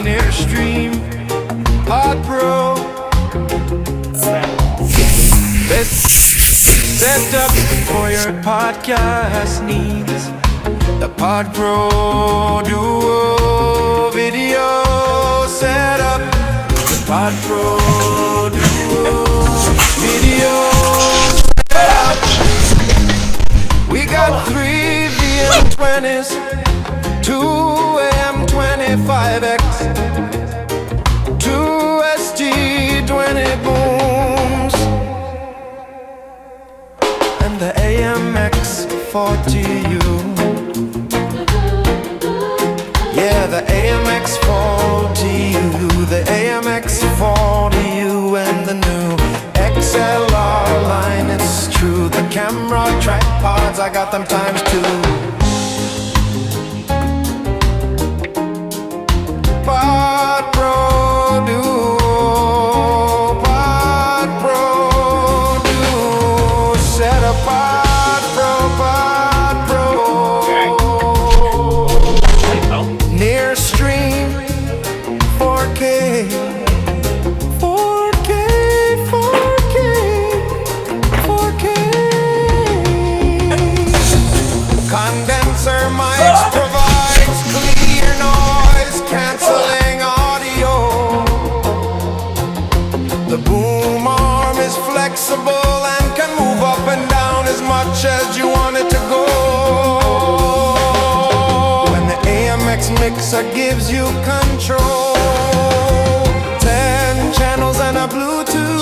NearStream PodPro. Best setup for your podcast needs. The PodPro Duo video setup. The PodPro Duo video setup. We got 3 VM20s, 2 AM25X, 2 SG20 booms, and the AMX40U. Yeah, the AMX40U, the AMX40U, and the new XLR line. It's true, the camera tripods, I got them times 2. PodPro Duo, PodPro Duo Setup, PodPro NearStream 4K, 4K, 4K, 4K. Condenser mics provides clear noise cancelling audio. The boom arm is flexible and can move up and down as much as you want it to go. And the AMX mixer gives you control. 10 channels and a Bluetooth.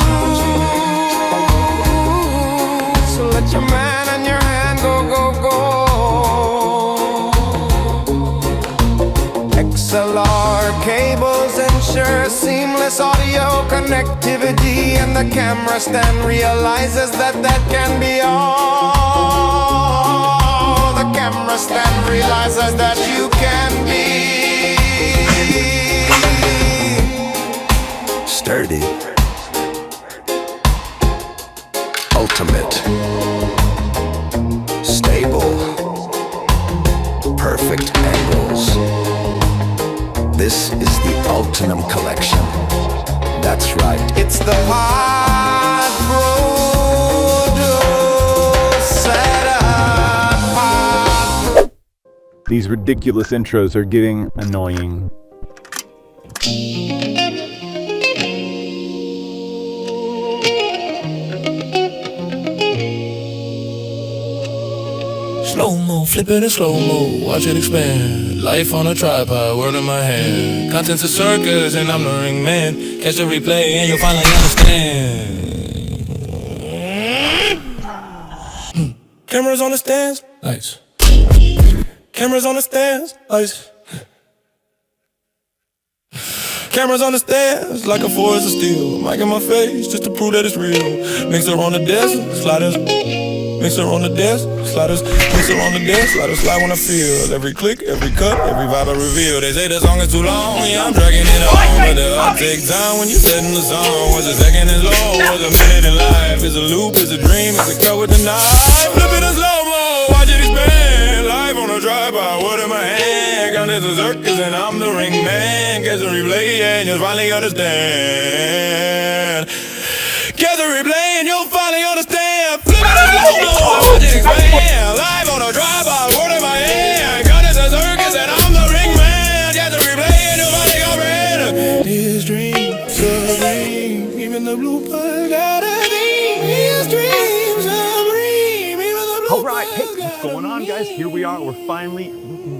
So let your man and your hand go, go, go. XLR cables ensure seamless audio connectivity, and the camera stand realizes that can be all. The camera stand realizes that you can be sturdy, ultimate, stable, perfect angles. This is the Ultimum Collection. That's right. It's the PodPro Duo Setup. These ridiculous intros are getting annoying. Slow-mo, flip it in slow-mo, watch it expand. Life on a tripod, word in my hand. Content's a circus and I'm the ring man. Catch the replay and you'll finally understand. Cameras on the stands, nice. Cameras on the stands, nice. Cameras on the stands, like a forest of steel. Mic in my face, just to prove that it's real. Mixer on the desk, sliders. Mixer on the desk, sliders. Mixer on the desk, sliders. Slide when I feel. Every click, every cut, every vibe I reveal. They say the song is too long, yeah, I'm dragging it on. But it'll take time when you're setting the song. Was a second is low, was a minute in life. It's a loop, it's a dream, it's a cut with the knife. Flip it in slow-mo, watch it expand. Live on a tripod, word in my hand. Count as a circus and I'm the ring man. Catch the replay and you'll finally understand. Catch the replay and you'll finally understand. Flip it in slow-mo, watch it expand. Live on a tripod, word in my hand. Count as a circus and I'm the ring man. Catch the replay and you'll finally comprehend. This dream, supreme, even the blooper got a dream. This dream, supreme, even the blooper. All right, hey, what's going on, guys? Here we are. We're finally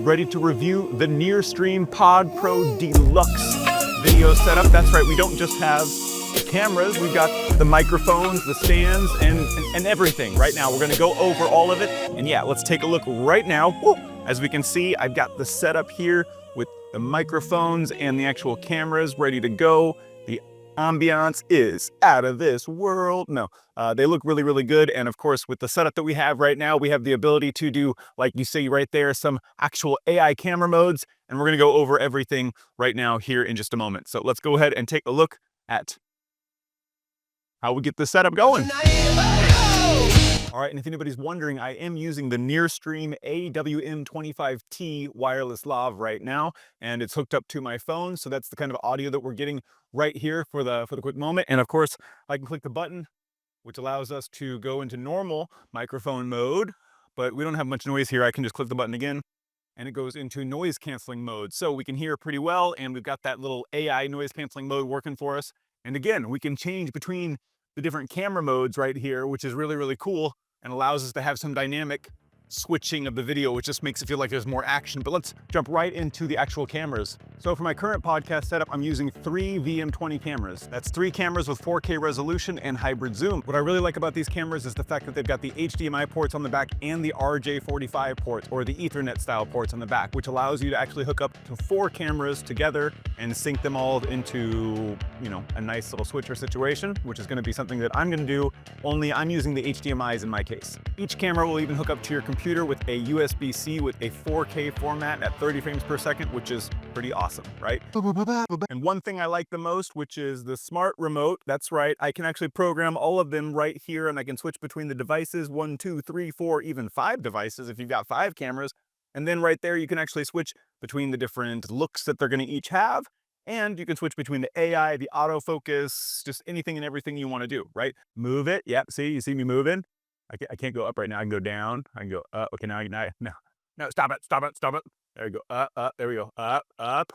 ready to review the NearStream PodPro Deluxe video setup. That's right, we don't just have the cameras, we've got the microphones, the stands, and everything. Right now, we're gonna go over all of it. And yeah, let's take a look right now. Woo! As we can see, I've got the setup here with the microphones and the actual cameras ready to go. The ambiance is out of this world. No, they look really, really good. And of course, with the setup that we have right now, we have the ability to do, like you see right there, some actual AI camera modes. And we're gonna go over everything right now here in just a moment. So let's go ahead and take a look at how we get this setup going. All right, and if anybody's wondering, I am using the NearStream AWM25T wireless lav right now, and it's hooked up to my phone, so that's the kind of audio that we're getting right here for the quick moment. And of course, I can click the button, which allows us to go into normal microphone mode, but we don't have much noise here. I can just click the button again, and it goes into noise canceling mode. So we can hear pretty well, and we've got that little AI noise canceling mode working for us. And again, we can change between the different camera modes right here, which is really, really cool and allows us to have some dynamic switching of the video, which just makes it feel like there's more action. But let's jump right into the actual cameras. So for my current podcast setup, I'm using 3 VM20 cameras. That's 3 cameras with 4K resolution and hybrid zoom. What I really like about these cameras is the fact that they've got the HDMI ports on the back and the RJ45 ports, or the Ethernet style ports on the back, which allows you to actually hook up to 4 cameras together and sync them all into, you know, a nice little switcher situation, which is going to be something that I'm going to do, only I'm using the HDMIs in my case. Each camera will even hook up to your computer with a USB-C with a 4K format at 30 frames per second, which is pretty awesome, right? And one thing I like the most, which is the smart remote. That's right, I can actually program all of them right here, and I can switch between the devices, 1, 2, 3, 4, even 5 devices if you've got 5 cameras. And then right there, you can actually switch between the different looks that they're going to each have. And you can switch between the AI, the autofocus, just anything and everything you want to do, right? Move it. Yep. See, you see me moving? I can't go up right now. I can go down. I can go up. Okay, now, no, stop it. There you go. Up. There we go. Up.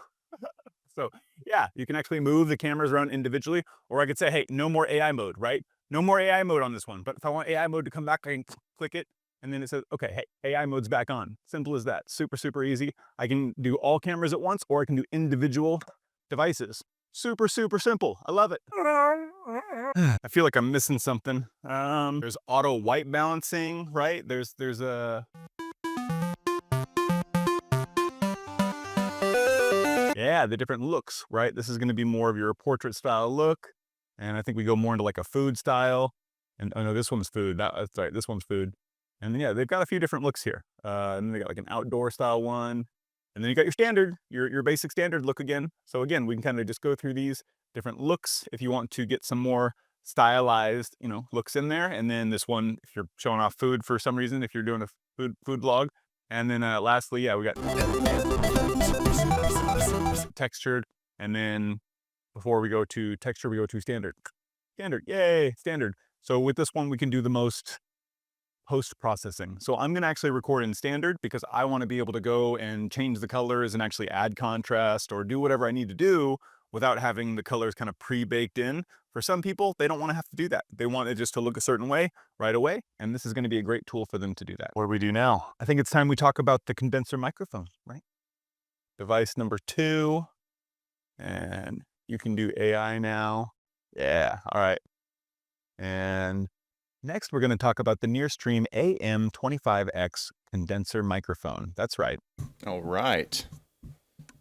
So yeah, you can actually move the cameras around individually, or I could say, hey, no more AI mode, right? No more AI mode on this one. But if I want AI mode to come back, I can click it, and then it says, okay, hey, AI mode's back on. Simple as that. Super, super easy. I can do all cameras at once, or I can do individual devices. Super, super simple. I love it. I feel like I'm missing something. There's auto white balancing, right? There's a... Yeah, the different looks, right? This is going to be more of your portrait style look. And I think we go more into like a food style. And oh no, this one's food. That's right, this one's food. And then, yeah, they've got a few different looks here. And then they got like an outdoor style one. And then you got your standard, your basic standard look again. So again, we can kind of just go through these different looks if you want to get some more stylized, you know, looks in there. And then this one, if you're showing off food for some reason, if you're doing a food vlog. And then lastly, yeah, we got textured. And then before we go to texture, we go to standard. Standard, yay, standard. So with this one, we can do the most post-processing. So I'm going to actually record in standard because I want to be able to go and change the colors and actually add contrast or do whatever I need to do without having the colors kind of pre-baked in. For some people, they don't want to have to do that. They want it just to look a certain way right away. And this is going to be a great tool for them to do that. What do we do now? I think it's time we talk about the condenser microphone, right? Device number 2. And you can do AI now. Yeah, all right. And next, we're going to talk about the NearStream AM25X condenser microphone. That's right. All right.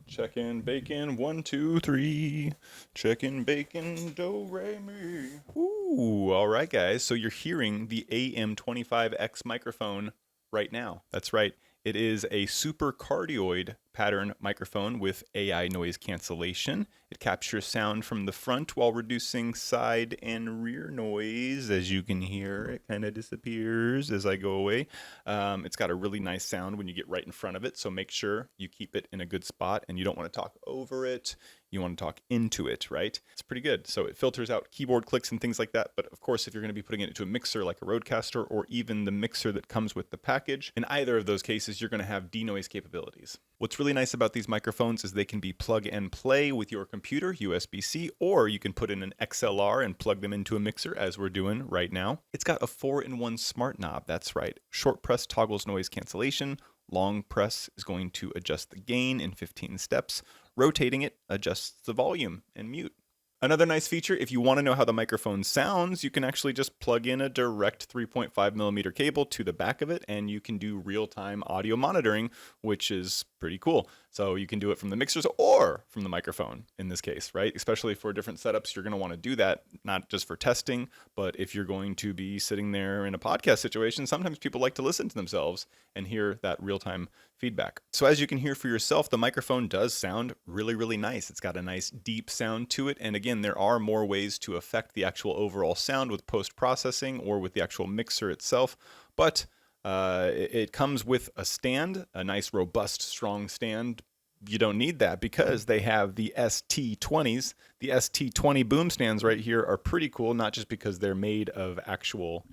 Check in, bacon, 1, 2, 3. Check in, bacon, do, re, mi. Ooh, all right, guys. So you're hearing the AM25X microphone right now. That's right. It is a super cardioid pattern microphone with AI noise cancellation. It captures sound from the front while reducing side and rear noise. As you can hear, it kind of disappears as I go away. It's got a really nice sound when you get right in front of it, so make sure you keep it in a good spot, and you don't want to talk over it. You want to talk into it, right? It's pretty good. So it filters out keyboard clicks and things like that. But of course, if you're going to be putting it into a mixer like a Rodecaster or even the mixer that comes with the package, in either of those cases, you're going to have denoise capabilities. What's really nice about these microphones is they can be plug and play with your computer, USB-C, or you can put in an XLR and plug them into a mixer as we're doing right now. It's got a 4-in-1 smart knob. That's right. Short press toggles noise cancellation. Long press is going to adjust the gain in 15 steps. Rotating it adjusts the volume and mute. Another nice feature, if you want to know how the microphone sounds, you can actually just plug in a direct 3.5mm cable to the back of it, and you can do real-time audio monitoring, which is pretty cool. So you can do it from the mixers or from the microphone in this case, right? Especially for different setups, you're going to want to do that, not just for testing, but if you're going to be sitting there in a podcast situation, sometimes people like to listen to themselves and hear that real-time feedback. So as you can hear for yourself, the microphone does sound really, really nice. It's got a nice deep sound to it. And again, there are more ways to affect the actual overall sound with post-processing or with the actual mixer itself. But it comes with a stand, a nice, robust, strong stand. You don't need that because they have the ST20s. The ST20 boom stands right here are pretty cool, not just because they're made of actual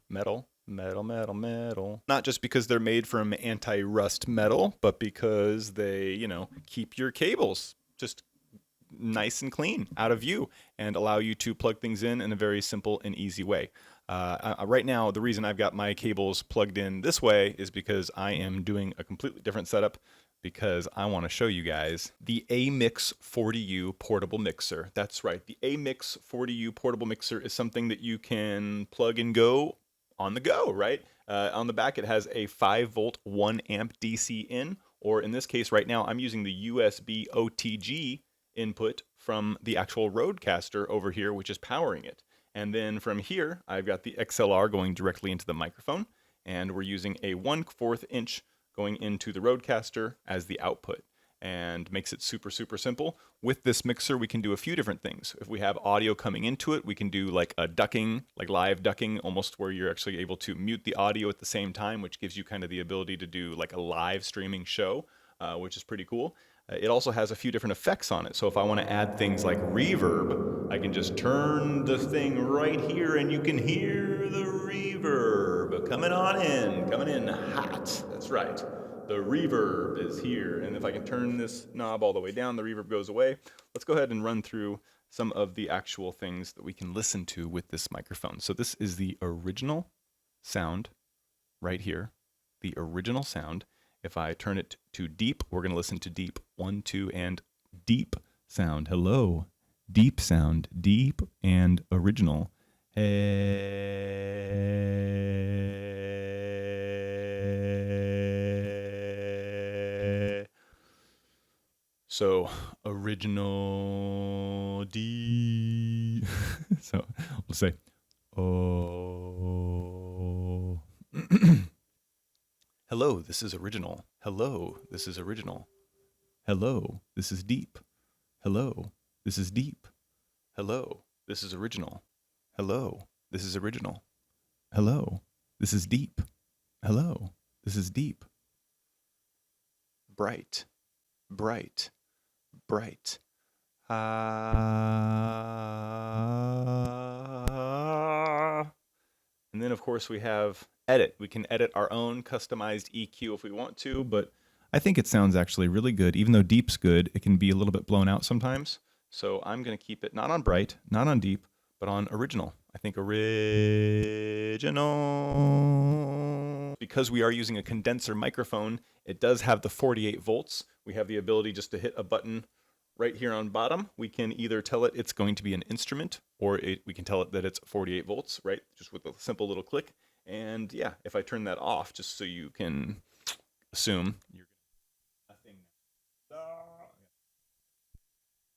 metal. Not just because they're made from anti-rust metal, but because they, you know, keep your cables just nice and clean out of view and allow you to plug things in a very simple and easy way. Right now, the reason I've got my cables plugged in this way is because I am doing a completely different setup, because I want to show you guys the AMIX 40U portable mixer. That's right, the AMIX 40U portable mixer is something that you can plug and go on the go, right? On the back, it has a 5-volt, 1-amp DC in, or in this case right now, I'm using the USB OTG input from the actual Rodecaster over here, which is powering it. And then from here, I've got the XLR going directly into the microphone, and we're using a 1/4 inch going into the Rodecaster as the output, and makes it super, super simple. With this mixer, we can do a few different things. If we have audio coming into it, we can do like a ducking, like live ducking, almost where you're actually able to mute the audio at the same time, which gives you kind of the ability to do like a live streaming show, which is pretty cool. It also has a few different effects on it. So if I want to add things like reverb, I can just turn the thing right here and you can hear the reverb coming in hot. That's right. The reverb is here. And if I can turn this knob all the way down, the reverb goes away. Let's go ahead and run through some of the actual things that we can listen to with this microphone. So this is the original sound right here. The original sound. If I turn it to deep, we're going to listen to deep 1, 2, and deep sound. Hello. Deep sound. Deep and original. So original D. So we'll say, oh. Hello, this is original. Hello, this is original. Hello, this is deep. Hello, this is deep. Hello, this is original. Hello, this is original. Hello, this is deep. Hello, this is deep. Bright, bright, bright. And then, of course, we have edit. We can edit our own customized EQ if we want to, but I think it sounds actually really good. Even though deep's good, it can be a little bit blown out sometimes. So I'm going to keep it not on bright, not on deep, but on original. I think original. Because we are using a condenser microphone, it does have the 48 volts. We have the ability just to hit a button right here on bottom. We can either tell it it's going to be an instrument, or we can tell it that it's 48 volts, right? Just with a simple little click. And yeah, if I turn that off, just so you can assume you're nothing.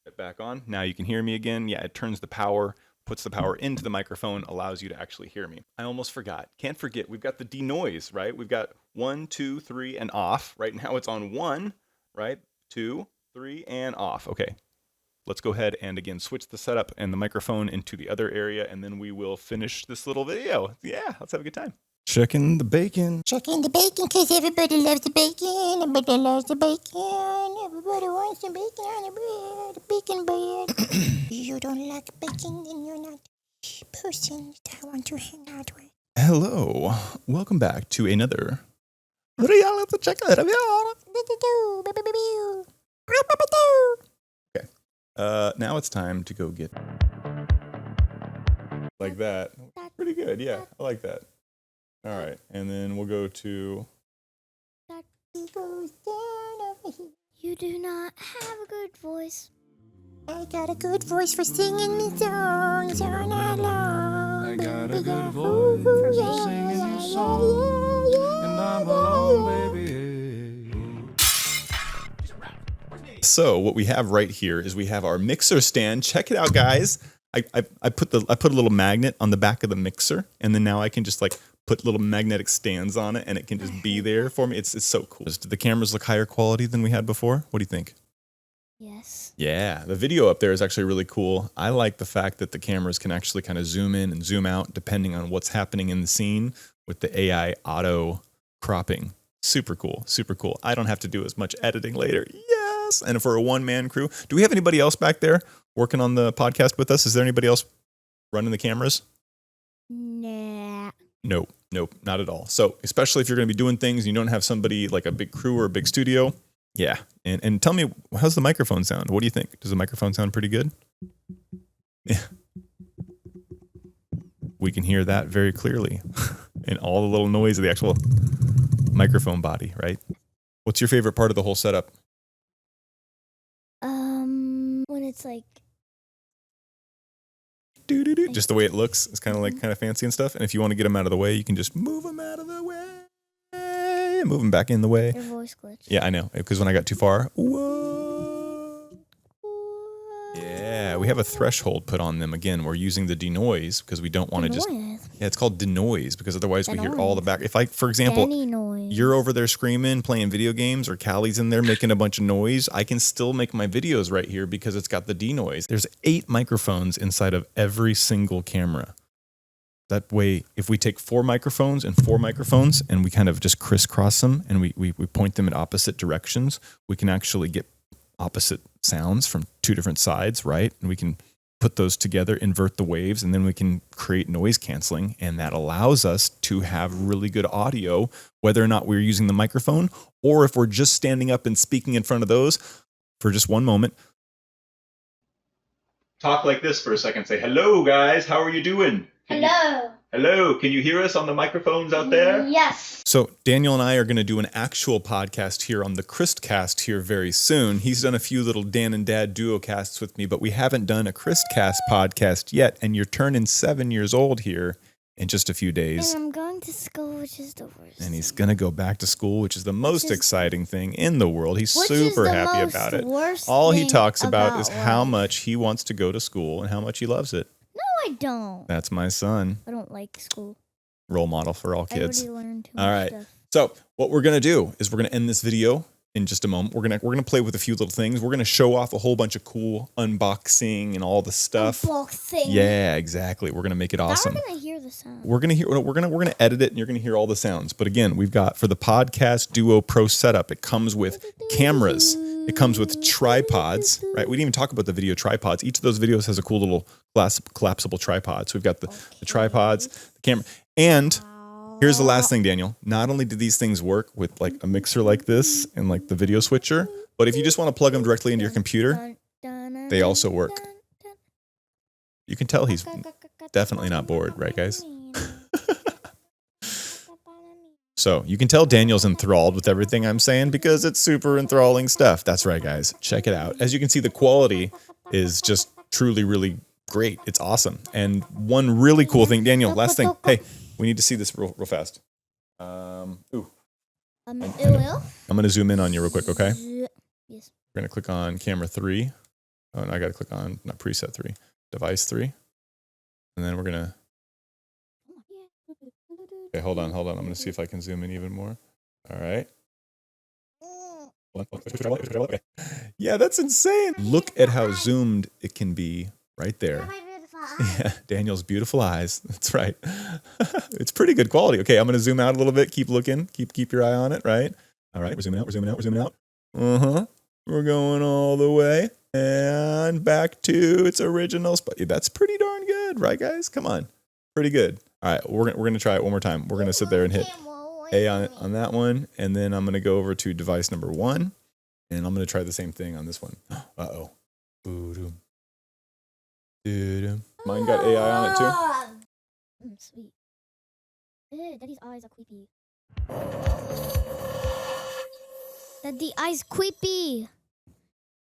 Get back on. Now you can hear me again. Yeah, it turns the power, puts the power into the microphone, allows you to actually hear me. I almost forgot. Can't forget, we've got the denoise, right? We've got 1, 2, 3, and off. Right now it's on 1, right? 2, 3, and off. Okay. Let's go ahead and again switch the setup and the microphone into the other area, and then we will finish this little video. Yeah, let's have a good time. Checking the bacon. Checking the bacon, cause everybody loves the bacon. Everybody loves the bacon. Everybody wants the bacon on the bread. The bacon bread. You don't like bacon, then you're not a person that I want to hang out with. Hello. Welcome back to another reality check review. Okay. Now it's time to go get like that. Pretty good. Yeah, I like that. All right, and then we'll go to. You do not have a good voice. I got a good voice for singing me songs all night long. I got a good voice for singing you songs, and I'm alone, baby. So what we have right here is we have our mixer stand. Check it out, guys. I put a little magnet on the back of the mixer, and then now I can just like put little magnetic stands on it and it can just be there for me. It's so cool. Do the cameras look higher quality than we had before? What do you think? Yes. Yeah, the video up there is actually really cool. I like the fact that the cameras can actually kind of zoom in and zoom out depending on what's happening in the scene with the AI auto cropping. Super cool, super cool. I don't have to do as much editing later. Yes! And for a one-man crew. Do we have anybody else back there working on the podcast with us? Is there anybody else running the cameras? Nah. Nope, not at all. So especially if you're going to be doing things and you don't have somebody like a big crew or a big studio, yeah. And tell me, how's the microphone sound? What do you think? Does the microphone sound pretty good? Yeah. We can hear that very clearly and all the little noise of the actual microphone body, right? What's your favorite part of the whole setup? When it's like Just the way it looks. It's kind of fancy and stuff. And if you want to get them out of the way, you can just move them out of the way. Move them back in the way. your voice glitch. Yeah, I know. Because when I got too far, whoa. Yeah, we have a threshold put on them. Again, we're using the denoise because we don't want to just... Yeah, it's called denoise because otherwise we hear all the back... If for example, you're over there screaming, playing video games, or Callie's in there making a bunch of noise, I can still make my videos right here because it's got the denoise. There's 8 microphones inside of every single camera. That way, if we take 4 microphones and we kind of just crisscross them and we point them in opposite directions, we can actually get opposite sounds from 2 different sides, right? And we can put those together, invert the waves, and then we can create noise canceling. And that allows us to have really good audio, whether or not we're using the microphone or if we're just standing up and speaking in front of those for just one moment. Talk like this for a second. Say, hello, guys. How are you doing? Hello. Can you hear us on the microphones out there? Yes. So Daniel and I are going to do an actual podcast here on the Christcast here very soon. He's done a few little Dan and Dad duo casts with me, but we haven't done a Christcast podcast yet. And you're turning 7 years old here in just a few days. And I'm going to school, which is the worst. And he's going to go back to school, which is the most exciting thing in the world. He's super happy about it. All he talks about is how much he wants to go to school and how much he loves it. I don't. That's my son. I don't like school. Role model for all kids. I already learned too all much right. stuff. So what we're going to do is we're going to end this video in just a moment. We're going to play with a few little things. We're going to show off a whole bunch of cool unboxing and all the stuff. Unboxing. Yeah, exactly. We're going to make it awesome. Now we're going to hear the sound. We're going to edit it and you're going to hear all the sounds. But again, we've got for the PodCast Duo Pro setup, it comes with cameras. It comes with tripods, right? We didn't even talk about the video tripods. Each of those videos has a cool little collapsible tripod. So we've got the tripods, the camera. And here's the last thing, Daniel. Not only do these things work with like a mixer like this and like the video switcher, but if you just want to plug them directly into your computer, they also work. You can tell he's definitely not bored, right, guys? So you can tell Daniel's enthralled with everything I'm saying because it's super enthralling stuff. That's right, guys. Check it out. As you can see, the quality is just truly, really great. It's awesome. And one really cool thing, Daniel, last thing. Hey, we need to see this real fast. It will? I'm going to zoom in on you real quick, okay? Yes. We're going to click on camera 3. Oh, and I got to click on, not preset 3, device 3. And then we're going to... Okay, hold on. I'm going to see if I can zoom in even more. All right. Okay. Yeah, that's insane. Look at how zoomed it can be right there. Yeah, Daniel's beautiful eyes. That's right. It's pretty good quality. Okay, I'm going to zoom out a little bit. Keep looking. Keep your eye on it, right? All right, we're zooming out. Uh-huh. We're going all the way. And back to its original spot. That's pretty darn good, right, guys? Come on. Pretty good. All right, we're gonna try it one more time. We're gonna sit there and hit A on that one, and then I'm gonna go over to device number 1, and I'm gonna try the same thing on this one. Uh-oh. Mine got AI on it too. Sweet. Daddy's eyes are creepy. Daddy's eyes creepy.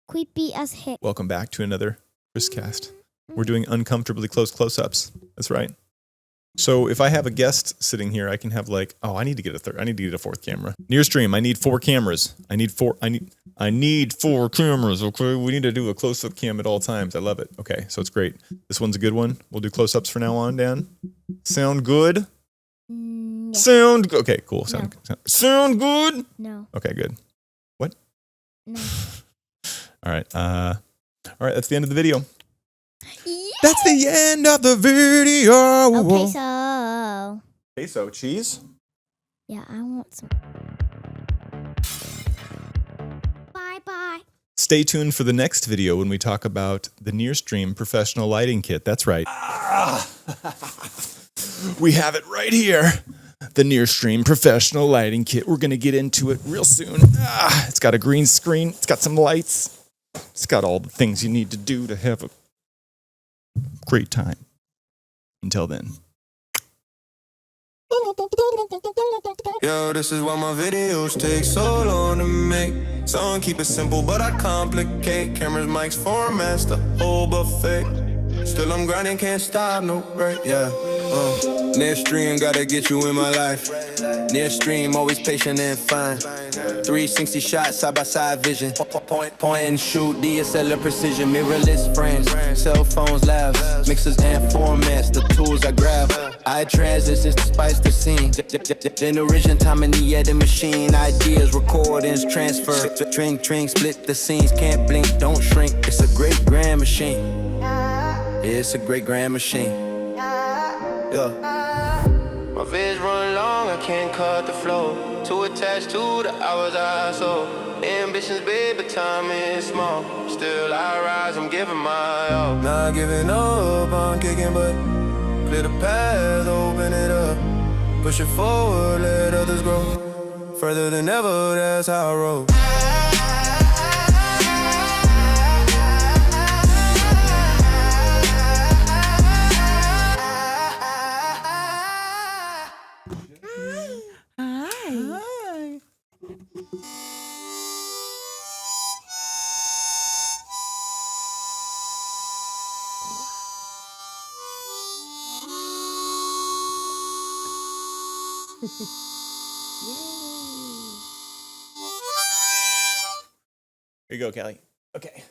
Creepy as heck. Welcome back to another Christcast. We're doing uncomfortably close-ups. That's right. So if I have a guest sitting here, I can have like, I need to get a fourth camera. NearStream, I need 4 cameras. I need 4 cameras, okay? We need to do a close-up cam at all times. I love it. Okay, so it's great. This one's a good one. We'll do close-ups from now on, Dan. Sound good? Sound okay, cool. Sound good? No. Okay, good. What? No. All right. All right, that's the end of the video. Yeah. That's the end of the video. Okay, so. Queso cheese. Yeah, I want some. Bye. Stay tuned for the next video when we talk about the NearStream professional lighting kit. That's right. We have it right here. The NearStream professional lighting kit. We're going to get into it real soon. It's got a green screen. It's got some lights. It's got all the things you need to do to have a great time. Until then. Yo, this is why my videos take so long to make. Some keep it simple, but I complicate. Cameras, mics, formats, the whole buffet. Still I'm grinding, can't stop, no break, yeah. NearStream, gotta get you in my life. NearStream, always patient and fine. 360 shots, side by side vision. Point and shoot, DSLR precision. Mirrorless frames, cell phones, labs, mixers and formats. The tools I grab, I transitions to spice the scene. Generation time in the editing machine. Ideas, recordings, transfer. Drink, split the scenes. Can't blink, don't shrink. It's a great grand machine. It's a great grand machine. Yeah. My vids run long, I can't cut the flow. Too attached to the hours I sold. Ambitions big, but time is small. Still I rise, I'm giving my all. Not giving up, I'm kicking butt. Clear the path, open it up. Push it forward, let others grow. Further than ever, that's how I roll. Here you go, Callie. Okay.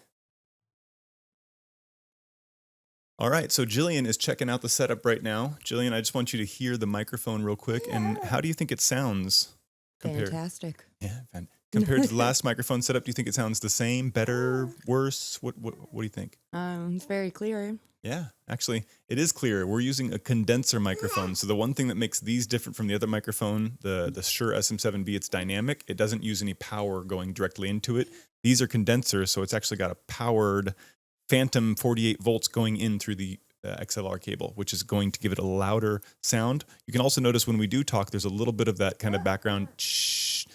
All right, so Jillian is checking out the setup right now. Jillian, I just want you to hear the microphone real quick. And how do you think it sounds? Fantastic. Compared to the last microphone setup, do you think it sounds the same, better, worse? What do you think? It's very clear. Yeah, actually, it is clear. We're using a condenser microphone. So the one thing that makes these different from the other microphone, the Shure SM7B, it's dynamic. It doesn't use any power going directly into it. These are condensers, so it's actually got a powered phantom 48 volts going in through the XLR cable, which is going to give it a louder sound. You can also notice when we do talk, there's a little bit of that kind of background shh,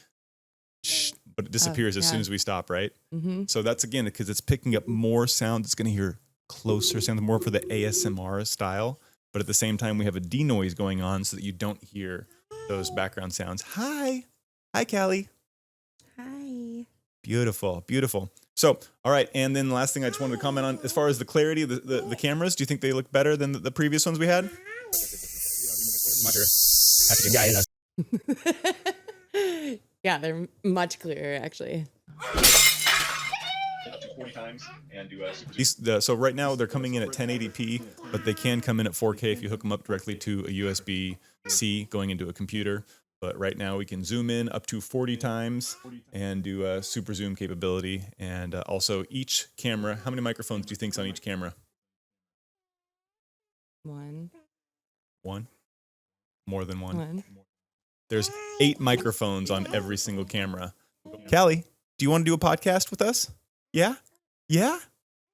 but it disappears as soon as we stop, right? Mm-hmm. So that's, again, because it's picking up more sound. It's going to hear closer sound, more for the ASMR style. But at the same time, we have a denoise going on so that you don't hear those background sounds. Hi, Callie. Hi. Beautiful. So, all right, and then the last thing I just wanted to comment on, as far as the clarity of the cameras, do you think they look better than the previous ones we had? Yeah, they're much clearer, actually. So right now they're coming in at 1080p, but they can come in at 4K if you hook them up directly to a USB-C going into a computer. But right now we can zoom in up to 40 times and do a super zoom capability. And also each camera, how many microphones do you think's on each camera? One. More than one. There's 8 microphones on every single camera. Callie, do you want to do a podcast with us? Yeah?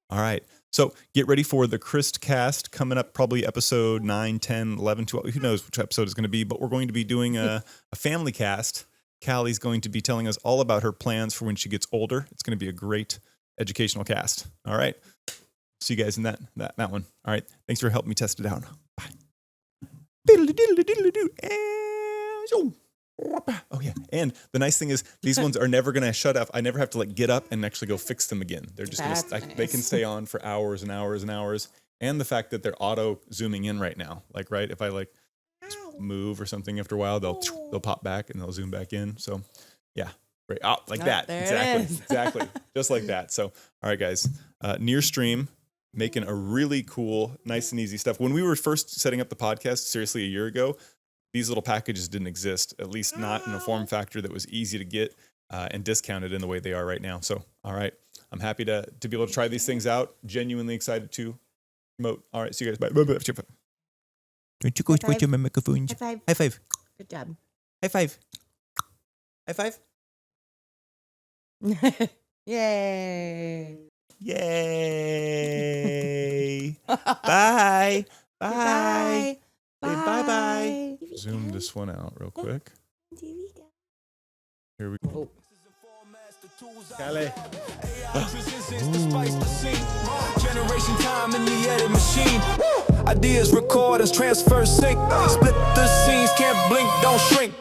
All right. So get ready for the Christ cast coming up, probably episode 9, 10, 11, 12. Who knows which episode it's going to be, but we're going to be doing a family cast. Callie's going to be telling us all about her plans for when she gets older. It's going to be a great educational cast. All right. See you guys in that one. All right. Thanks for helping me test it out. Bye. Oh yeah, and the nice thing is these ones are never gonna shut off. I never have to get up and actually go fix them again. They're just they can stay on for hours and hours and hours. And the fact that they're auto zooming in right now, right, if I just move or something after a while, they'll pop back and they'll zoom back in. So yeah, great. That exactly, just like that. So all right, guys, NearStream making a really cool, nice and easy stuff. When we were first setting up the podcast, seriously, a year ago, these little packages didn't exist, at least not in a form factor that was easy to get and discounted in the way they are right now. So, all right, I'm happy to be able to try these things out. Genuinely excited to promote. All right, see you guys. Bye. Don't you go squint my microphone? High five. High five. Good job. High five. High five. Yay. Yay. Bye. Bye. Bye bye. Zoom this one out real quick. Here we go. Callie. Generation time in the edit machine. Ideas record as transfer sync. Split the scenes, can't blink, don't shrink.